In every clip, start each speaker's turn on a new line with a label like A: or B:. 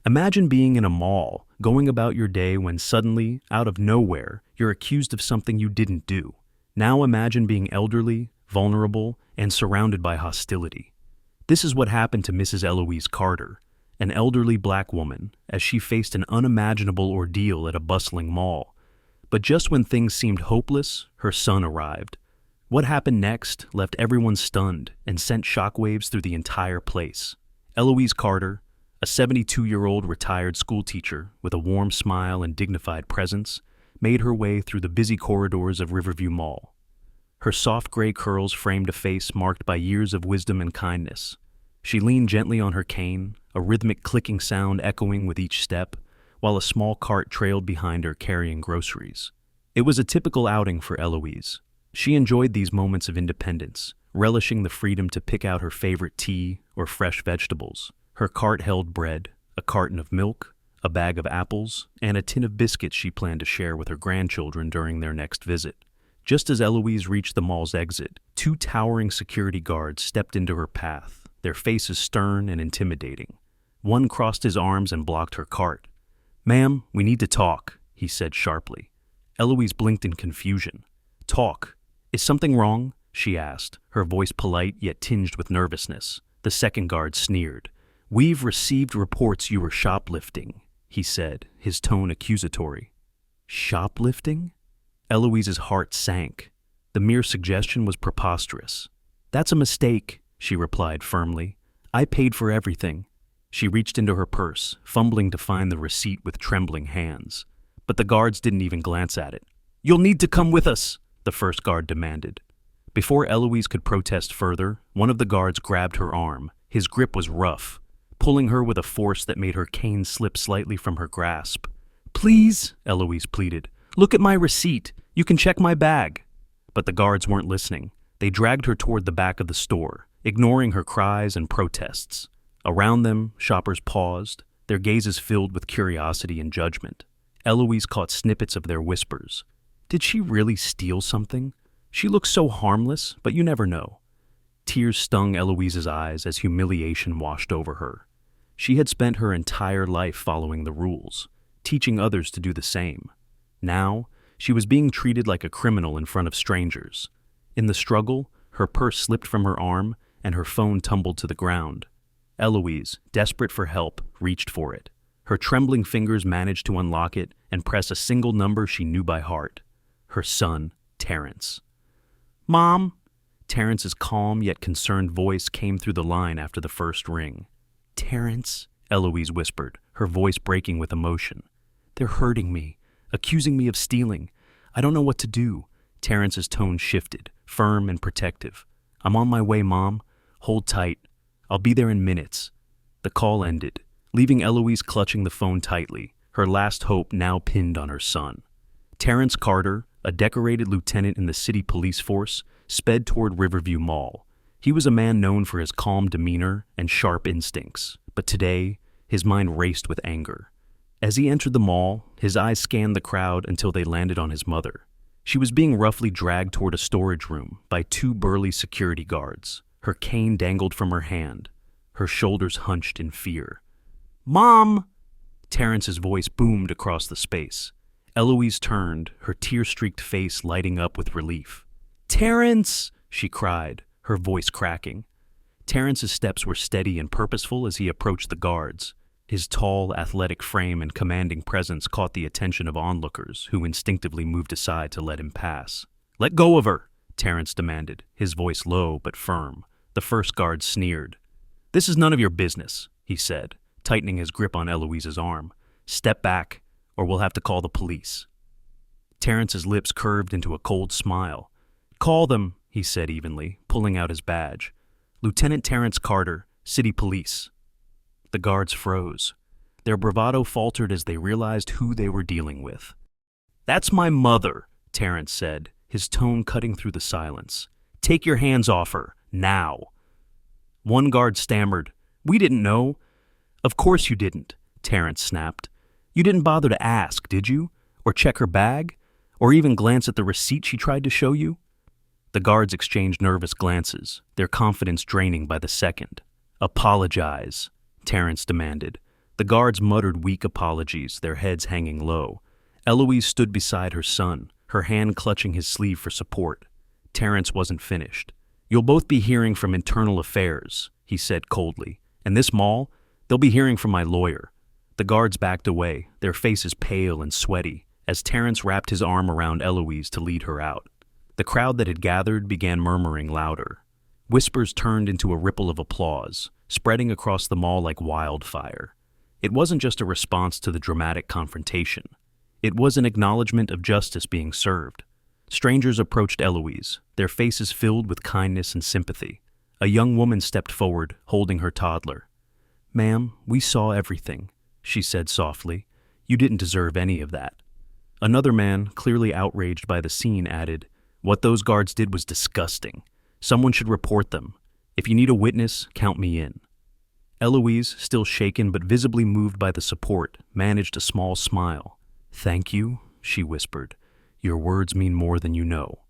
A: Imagine being in a mall, going about your day when suddenly, out of nowhere, you're accused of something you didn't do. Now imagine being elderly, vulnerable, and surrounded by hostility. This is what happened to Mrs. Eloise Carter, an elderly black woman, as she faced an unimaginable ordeal at a bustling mall. But just when things seemed hopeless, her son arrived. What happened next left everyone stunned and sent shockwaves through the entire place. Eloise Carter, a 72-year-old retired schoolteacher with a warm smile and dignified presence, made her way through the busy corridors of Riverview Mall. Her soft gray curls framed a face marked by years of wisdom and kindness. She leaned gently on her cane, a rhythmic clicking sound echoing with each step, while a small cart trailed behind her carrying groceries. It was a typical outing for Eloise. She enjoyed these moments of independence, relishing the freedom to pick out her favorite tea or fresh vegetables. Her cart held bread, a carton of milk, a bag of apples, and a tin of biscuits she planned to share with her grandchildren during their next visit. Just as Eloise reached the mall's exit, two towering security guards stepped into her path, their faces stern and intimidating. One crossed his arms and blocked her cart. "Ma'am, we need to talk," he said sharply. Eloise blinked in confusion. "Talk? Is something wrong?" she asked, her voice polite yet tinged with nervousness. The second guard sneered. "We've received reports you were shoplifting," he said, his tone accusatory. Shoplifting? Eloise's heart sank. The mere suggestion was preposterous. "That's a mistake," she replied firmly. "I paid for everything." She reached into her purse, fumbling to find the receipt with trembling hands. But the guards didn't even glance at it. "You'll need to come with us," the first guard demanded. Before Eloise could protest further, one of the guards grabbed her arm. His grip was rough, pulling her with a force that made her cane slip slightly from her grasp. "Please," Eloise pleaded, "look at my receipt. You can check my bag." But the guards weren't listening. They dragged her toward the back of the store, ignoring her cries and protests. Around them, shoppers paused, their gazes filled with curiosity and judgment. Eloise caught snippets of their whispers. Did she really steal something? She looked so harmless, but you never know. Tears stung Eloise's eyes as humiliation washed over her. She had spent her entire life following the rules, teaching others to do the same. Now, she was being treated like a criminal in front of strangers. In the struggle, her purse slipped from her arm and her phone tumbled to the ground. Eloise, desperate for help, reached for it. Her trembling fingers managed to unlock it and press a single number she knew by heart. Her son, Terrence. "Mom?" Terrence's calm yet concerned voice came through the line after the first ring. "Terrence," Eloise whispered, her voice breaking with emotion. "They're hurting me, accusing me of stealing. I don't know what to do." Terrence's tone shifted, firm and protective. "I'm on my way, Mom. Hold tight. I'll be there in minutes." The call ended, leaving Eloise clutching the phone tightly, her last hope now pinned on her son. Terrence Carter, a decorated lieutenant in the city police force, sped toward Riverview Mall. He was a man known for his calm demeanor and sharp instincts, but today, his mind raced with anger. As he entered the mall, his eyes scanned the crowd until they landed on his mother. She was being roughly dragged toward a storage room by two burly security guards. Her cane dangled from her hand, her shoulders hunched in fear. "Mom!" Terrence's voice boomed across the space. Eloise turned, her tear-streaked face lighting up with relief. "Terrence!" she cried, her voice cracking. Terrence's steps were steady and purposeful as he approached the guards. His tall, athletic frame and commanding presence caught the attention of onlookers, who instinctively moved aside to let him pass. "Let go of her!" Terrence demanded, his voice low but firm. The first guard sneered. "This is none of your business," he said, tightening his grip on Eloise's arm. "Step back, or we'll have to call the police." Terrence's lips curved into a cold smile. "Call them," he said evenly, pulling out his badge. "Lieutenant Terrence Carter, City Police." The guards froze. Their bravado faltered as they realized who they were dealing with. "That's my mother," Terrence said, his tone cutting through the silence. "Take your hands off her, now." One guard stammered, "We didn't know." "Of course you didn't," Terrence snapped. "You didn't bother to ask, did you? Or check her bag? Or even glance at the receipt she tried to show you?" The guards exchanged nervous glances, their confidence draining by the second. "Apologize," Terrence demanded. The guards muttered weak apologies, their heads hanging low. Eloise stood beside her son, her hand clutching his sleeve for support. Terrence wasn't finished. "You'll both be hearing from internal affairs," he said coldly. "And this mall, they'll be hearing from my lawyer." The guards backed away, their faces pale and sweaty, as Terrence wrapped his arm around Eloise to lead her out. The crowd that had gathered began murmuring louder. Whispers turned into a ripple of applause, spreading across the mall like wildfire. It wasn't just a response to the dramatic confrontation. It was an acknowledgement of justice being served. Strangers approached Eloise, their faces filled with kindness and sympathy. A young woman stepped forward, holding her toddler. "Ma'am, we saw everything," she said softly. "You didn't deserve any of that." Another man, clearly outraged by the scene, added, "What those guards did was disgusting. Someone should report them. If you need a witness, count me in." Eloise, still shaken but visibly moved by the support, managed a small smile. "Thank you," she whispered. "Your words mean more than you know."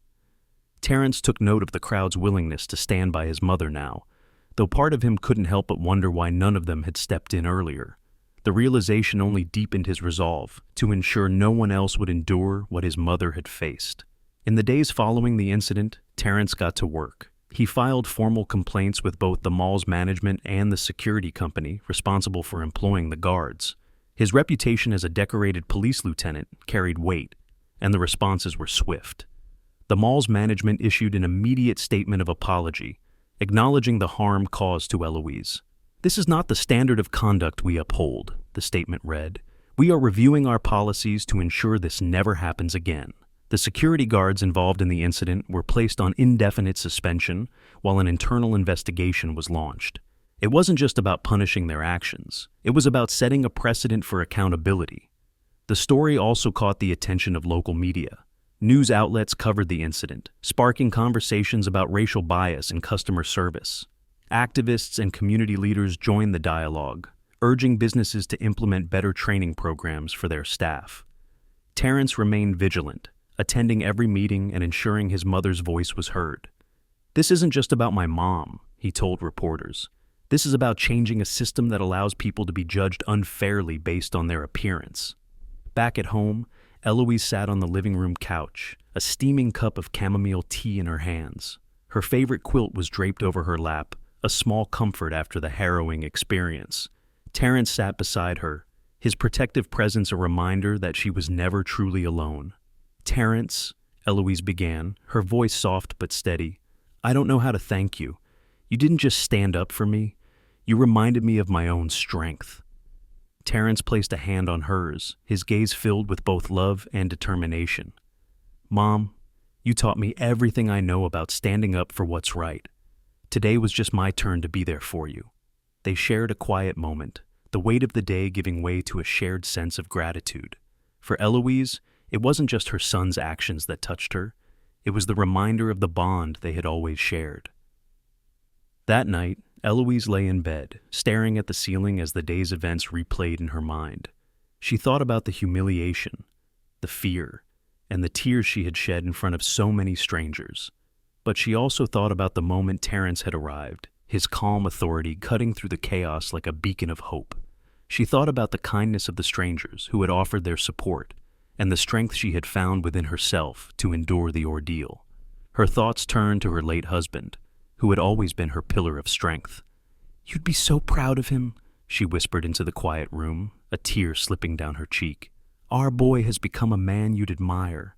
A: Terrence took note of the crowd's willingness to stand by his mother now, though part of him couldn't help but wonder why none of them had stepped in earlier. The realization only deepened his resolve to ensure no one else would endure what his mother had faced. In the days following the incident, Terrence got to work. He filed formal complaints with both the mall's management and the security company responsible for employing the guards. His reputation as a decorated police lieutenant carried weight, and the responses were swift. The mall's management issued an immediate statement of apology, acknowledging the harm caused to Eloise. "This is not the standard of conduct we uphold," the statement read. "We are reviewing our policies to ensure this never happens again." The security guards involved in the incident were placed on indefinite suspension while an internal investigation was launched. It wasn't just about punishing their actions. It was about setting a precedent for accountability. The story also caught the attention of local media. News outlets covered the incident, sparking conversations about racial bias in customer service. Activists and community leaders joined the dialogue, urging businesses to implement better training programs for their staff. Terrence remained vigilant, attending every meeting and ensuring his mother's voice was heard. "This isn't just about my mom," he told reporters. "This is about changing a system that allows people to be judged unfairly based on their appearance." Back at home, Eloise sat on the living room couch, a steaming cup of chamomile tea in her hands. Her favorite quilt was draped over her lap, a small comfort after the harrowing experience. Terrence sat beside her, his protective presence a reminder that she was never truly alone. "Terrence," Eloise began, her voice soft but steady, "I don't know how to thank you. You didn't just stand up for me. You reminded me of my own strength." Terrence placed a hand on hers, his gaze filled with both love and determination. "Mom, you taught me everything I know about standing up for what's right. Today was just my turn to be there for you." They shared a quiet moment, the weight of the day giving way to a shared sense of gratitude. For Eloise, it wasn't just her son's actions that touched her. It was the reminder of the bond they had always shared. That night, Eloise lay in bed, staring at the ceiling as the day's events replayed in her mind. She thought about the humiliation, the fear, and the tears she had shed in front of so many strangers. But she also thought about the moment Terrence had arrived, his calm authority cutting through the chaos like a beacon of hope. She thought about the kindness of the strangers who had offered their support, and the strength she had found within herself to endure the ordeal. Her thoughts turned to her late husband, who had always been her pillar of strength. "You'd be so proud of him," she whispered into the quiet room, a tear slipping down her cheek. "Our boy has become a man you'd admire."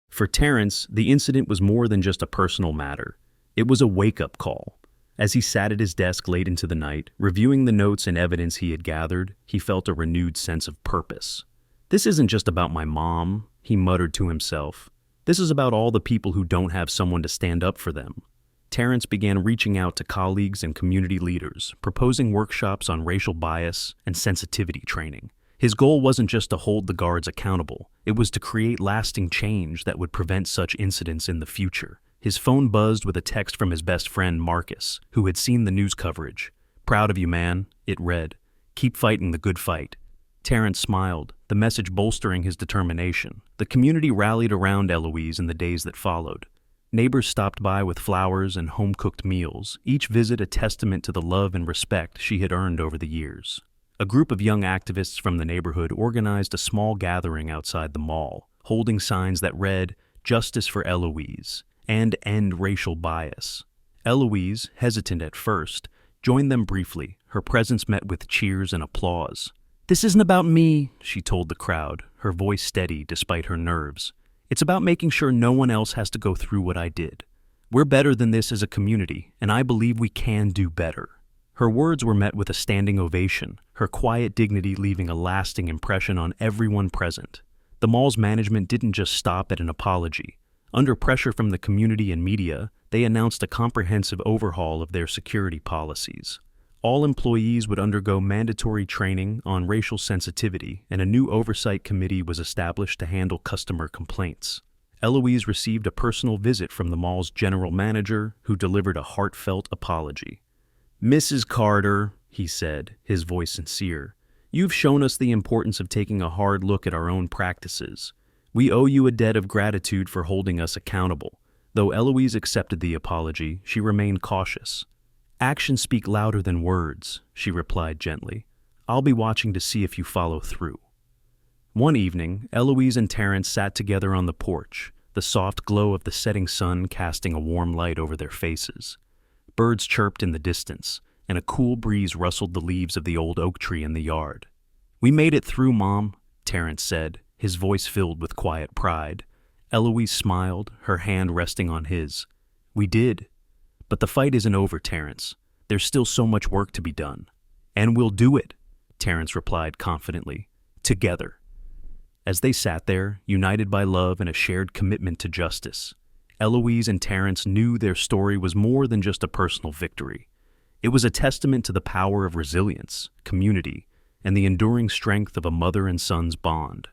A: For Terrence, the incident was more than just a personal matter. It was a wake-up call. As he sat at his desk late into the night, reviewing the notes and evidence he had gathered, he felt a renewed sense of purpose. "This isn't just about my mom," he muttered to himself. "This is about all the people who don't have someone to stand up for them." Terrence began reaching out to colleagues and community leaders, proposing workshops on racial bias and sensitivity training. His goal wasn't just to hold the guards accountable, it was to create lasting change that would prevent such incidents in the future. His phone buzzed with a text from his best friend, Marcus, who had seen the news coverage. "Proud of you, man," it read. "Keep fighting the good fight." Terrence smiled, the message bolstering his determination. The community rallied around Eloise in the days that followed. Neighbors stopped by with flowers and home-cooked meals, each visit a testament to the love and respect she had earned over the years. A group of young activists from the neighborhood organized a small gathering outside the mall, holding signs that read, "Justice for Eloise," and "End racial bias." Eloise, hesitant at first, joined them briefly, her presence met with cheers and applause. "This isn't about me," she told the crowd, her voice steady despite her nerves. "It's about making sure no one else has to go through what I did. We're better than this as a community, and I believe we can do better." Her words were met with a standing ovation, her quiet dignity leaving a lasting impression on everyone present. The mall's management didn't just stop at an apology. Under pressure from the community and media, they announced a comprehensive overhaul of their security policies. All employees would undergo mandatory training on racial sensitivity, and a new oversight committee was established to handle customer complaints. Eloise received a personal visit from the mall's general manager, who delivered a heartfelt apology. "Mrs. Carter," he said, his voice sincere, "you've shown us the importance of taking a hard look at our own practices. We owe you a debt of gratitude for holding us accountable." Though Eloise accepted the apology, she remained cautious. "Actions speak louder than words," she replied gently. "I'll be watching to see if you follow through." One evening, Eloise and Terrence sat together on the porch, the soft glow of the setting sun casting a warm light over their faces. Birds chirped in the distance, and a cool breeze rustled the leaves of the old oak tree in the yard. "We made it through, Mom," Terrence said, his voice filled with quiet pride. Eloise smiled, her hand resting on his. "We did. But the fight isn't over, Terrence. There's still so much work to be done." "And we'll do it," Terrence replied confidently. "Together." As they sat there, united by love and a shared commitment to justice, Eloise and Terrence knew their story was more than just a personal victory. It was a testament to the power of resilience, community, and the enduring strength of a mother and son's bond.